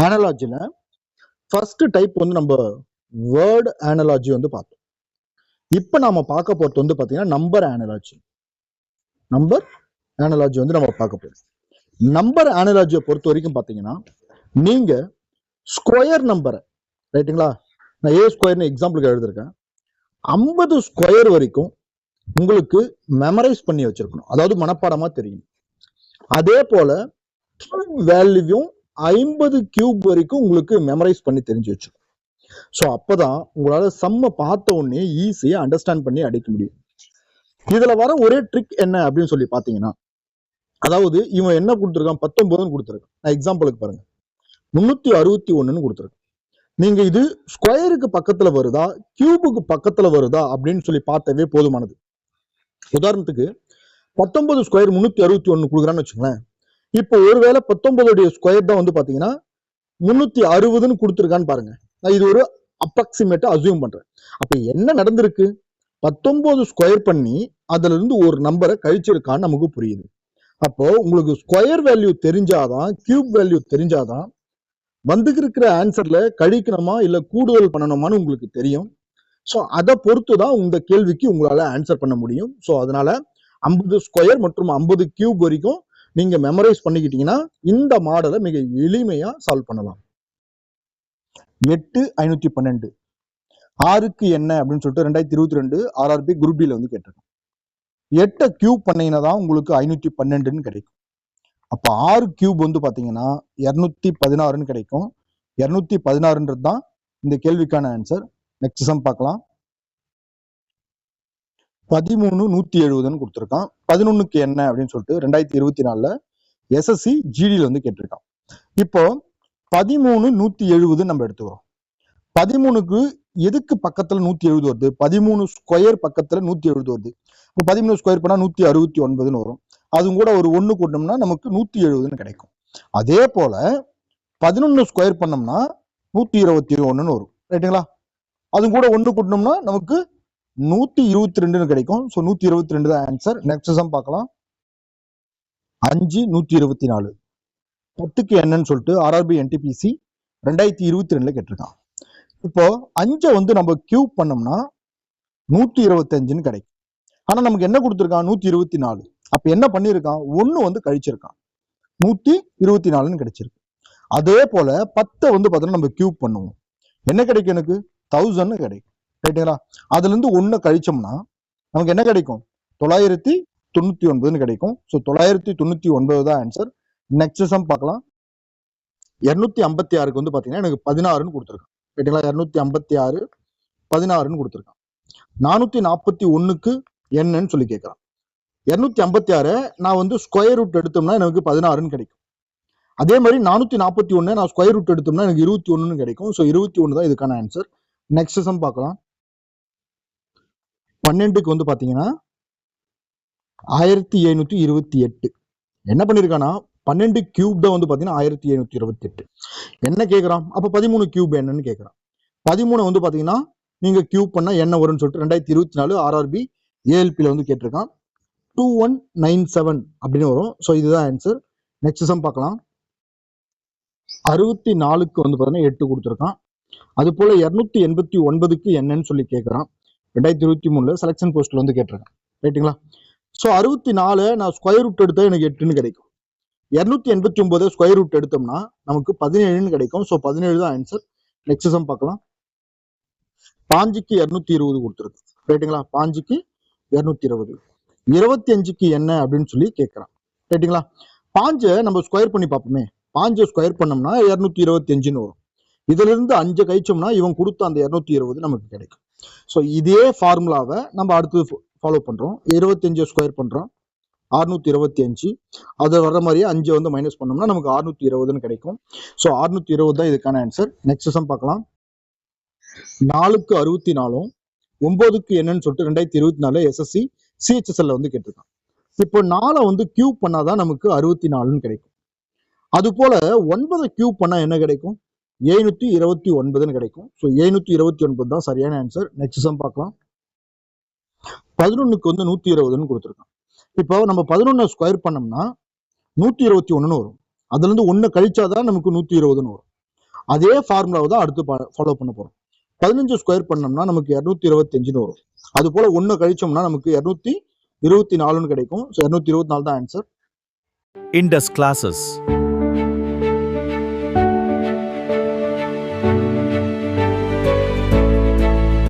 அனாலஜில first type வந்து நம்ம word analogy வந்து பார்த்தோம். இப்ப நாம பார்க்க போறது வந்து பாத்தீங்கன்னா நம்பர் அனாலஜி. நம்பர் அனாலஜி வந்து நம்ம பார்க்க போறோம். நம்பர் அனாலஜியை பொறுத்த வரைக்கும் பாத்தீங்கன்னா நீங்க ஸ்கொயர் நம்பரை, ரைட்டுங்களா, நான் ஏ ஸ்கொயர்னு எக்ஸாம்பிளுக்கு எழுதிருக்கேன், 50 ஸ்கொயர் வரைக்கும் உங்களுக்கு மெமரைஸ் பண்ணி வச்சிருக்கணும், அதாவது மனப்பாடமா தெரியும். அதே போல வேல்யூவும் 50 கியூப் வரைக்கும் உங்களுக்கு மெமரைஸ் பண்ணி தெரிஞ்சு வச்சிருக்கணும். ஸோ அப்பதான் உங்களால சம்ம பார்த்த உடனே ஈஸியா அண்டர்ஸ்டாண்ட் பண்ணி அடிக்க முடியும். இதுல வர ஒரே ட்ரிக் என்ன அப்படின்னு சொல்லி பாத்தீங்கன்னா, அதாவது இவன் என்ன கொடுத்துருக்கான், 19 கொடுத்துருக்கான். நான் எக்ஸாம்பிளுக்கு பாருங்க, 361 கொடுத்துருக்கான். நீங்க இது ஸ்கொயருக்கு பக்கத்துல வருதா கியூபுக்கு பக்கத்துல வருதா அப்படின்னு சொல்லி பார்த்தவே போதுமானது. உதாரணத்துக்கு 19 ஸ்கொயர் 361 கொடுக்குறான்னு வச்சுங்களேன். இப்போ ஒருவேளை 19 ஸ்கொயர் தான் வந்து பாத்தீங்கன்னா 360 கொடுத்துருக்கான்னு பாருங்க. நான் இது ஒரு அப்ராக்சிமேட்டா அசியூம் பண்றேன். அப்ப என்ன நடந்திருக்கு, 19 ஸ்கொயர் பண்ணி அதுல இருந்து ஒரு நம்பரை கழிச்சிருக்கான்னு நமக்கு புரியுது. அப்போ உங்களுக்கு ஸ்கொயர் வேல்யூ தெரிஞ்சாதான், கியூப் வேல்யூ தெரிஞ்சாதான் வந்துக்கு இருக்கிற ஆன்சர்ல கழிக்கணுமா இல்ல கூடுதல் பண்ணணுமான்னு உங்களுக்கு தெரியும். ஸோ அதை பொறுத்து தான் இந்த கேள்விக்கு உங்களால ஆன்சர் பண்ண முடியும். ஸோ அதனால 50 ஸ்கொயர் மற்றும் 50 கியூப் வரைக்கும் நீங்க மெமரைஸ் பண்ணிக்கிட்டீங்கன்னா இந்த மாடலை மிக எளிமையா சால்வ் பண்ணலாம். 8,512 ஆறுக்கு என்ன அப்படின்னு சொல்லிட்டு 2022 RRB குரூப் டில வந்து கேட்டிருக்கோம். 8 கியூப் பண்ணீங்கன்னா தான் உங்களுக்கு 512 கிடைக்கும். அப்ப 6 கியூப் வந்து பாத்தீங்கன்னா 216 கிடைக்கும். 216 தான் இந்த கேள்விக்கான ஆன்சர். நெக்ஸ்ட் சம் பார்க்கலாம். 13,170 கொடுத்துருக்கான். 11க்கு என்ன அப்படின்னு சொல்லிட்டு 2024 SSC GDல வந்து கேட்டிருக்கான். இப்போ 13,170 நம்ம எடுத்துக்கிறோம். 13க்கு எதுக்கு பக்கத்துல 170 வருது, 13 ஸ்கொயர் பக்கத்துல 170 வருது. இப்போ 13 ஸ்கொயர் பண்ணா 169 வரும். அதுவும் கூட ஒரு 1 கூட்டணும்னா நமக்கு 170 கிடைக்கும். அதே போல 11 ஸ்கொயர் பண்ணோம்னா 121 வரும், ரைட்டுங்களா. அது கூட 1 கூட்டணும்னா நமக்கு 122 கிடைக்கும். ஸோ 122 தான் ஆன்சர். நெக்ஸ்ட் சம் பார்க்கலாம். 5,124 10க்கு என்னன்னு சொல்லிட்டு RRB NTPC 2022 கேட்டிருக்கான். இப்போ 5 வந்து நம்ம கியூப் பண்ணோம்னா 125 கிடைக்கும். ஆனா நமக்கு என்ன கொடுத்துருக்கான், 124. அப்ப என்ன பண்ணிருக்கான், 1 வந்து கழிச்சிருக்கான், 124 கிடைச்சிருக்கு. அதே போல 10 வந்து பார்த்தோம்னா நம்ம கியூப் பண்ணுவோம், என்ன கிடைக்கும், எனக்கு 1000 கிடைக்கும், ரைட்டுங்களா. அதுல இருந்து 1 கழிச்சோம்னா நமக்கு என்ன கிடைக்கும், 999 கிடைக்கும். ஸோ 999 தான் ஆன்சர். நெக்ஸ்ட் சம் பார்க்கலாம். 256க்கு வந்து பாத்தீங்கன்னா எனக்கு 16 கொடுத்துருக்கான், ரைட்டுங்களா. 256 16 கொடுத்துருக்கான். 441க்கு என்னன்னு சொல்லி கேட்கறான். 256 நான் வந்து ஸ்கொயர் ரூட் எடுத்தோம்னா எனக்கு 16 கிடைக்கும். அதே மாதிரி 441 நான் ஸ்கொயர் ரூட் எடுத்தோம்னா எனக்கு 21 கிடைக்கும். ஸோ 21 தான் இதுக்கான ஆன்சர். நெக்ஸ்ட் சம் பார்க்கலாம். 12க்கு வந்து பாத்தீங்கன்னா 1728 என்ன பண்ணிருக்கானா, 12 கியூப் தான் வந்து பாத்தீங்கன்னா 1728 என்ன கேட்கறான். அப்ப 13 கியூப் என்னன்னு கேட்கறான். 13 வந்து பாத்தீங்கன்னா நீங்க கியூப் பண்ணா என்ன வரும்னு சொல்லிட்டு 2024 RRB ALPல வந்து கேட்டிருக்கான். 2197 அப்படின்னு வரும். ஸோ இதுதான் ஆன்சர். நெக்ஸ்ட் சம் பார்க்கலாம். 64க்கு வந்து பாத்தீங்கன்னா 8 கொடுத்துருக்கான். அது போல 289க்கு என்னன்னு சொல்லி கேட்கறான். 2023 செலக்ஷன் போஸ்ட்ல வந்து கேட்டிருக்கான், ரைட்டுங்களா. ஸோ 64 நான் ஸ்கொயர் ரூட் எடுத்தா எனக்கு 8ன்னு கிடைக்கும். 289 ஸ்கொயர் ரூட் எடுத்தோம்னா நமக்கு 17ன்னு கிடைக்கும். ஸோ 17 தான் ஆன்சர். நெக்ஸ்ட் சம் பார்க்கலாம். 5க்கு 220 கொடுத்துருக்கு, ரைட்டுங்களா. 5க்கு 220. 25க்கு என்ன அப்படின்னு சொல்லி கேட்கறான், ரைட்டுங்களா. 5 நம்ம ஸ்கொயர் பண்ணி பார்ப்போமே. 5 ஸ்கொயர் பண்ணோம்னா 225 வரும். இதுல இருந்து 5 கழிச்சோம்னா இவன் கொடுத்த அந்த 220 நமக்கு கிடைக்கும். ஸோ இதே ஃபார்முலாவை நம்ம அடுத்து ஃபாலோ பண்றோம். 25 ஸ்கொயர் பண்றோம், 625. அது வர்ற மாதிரியே 5 வந்து மைனஸ் பண்ணோம்னா நமக்கு 620 கிடைக்கும். ஸோ 620 தான் இதுக்கான ஆன்சர். நெக்ஸ்ட் சம் பார்க்கலாம். 4க்கு 64 9க்கு என்னன்னு சொல்லிட்டு 2024 SSC CHSL வந்து கேட்டிருக்கான். இப்போ 4 வந்து கியூப் பண்ணாதான் நமக்கு 64 கிடைக்கும். அது போல 9 கியூப் பண்ணா என்ன கிடைக்கும், 729 கிடைக்கும். ஸோ 729 தான் சரியான ஆன்சர். நெக்ஸ்ட் சம் பார்க்கலாம். 11க்கு வந்து 120 கொடுத்துருக்கான். இப்போ நம்ம 11 ஸ்கொயர் பண்ணோம்னா 121 வரும். அதுல இருந்து 1 கழிச்சாதான் நமக்கு 120ன்னு வரும். அதே ஃபார்முலாவை தான் அடுத்து ஃபாலோ பண்ண போறோம். 15 ஸ்கொயர் பண்ணோம்னா நமக்கு 225ன்னு வரும். அது போல 1 கழிச்சோம்னா நமக்கு 224ன்னு கிடைக்கும். ஸோ 224 தான் ஆன்சர். Indus classes.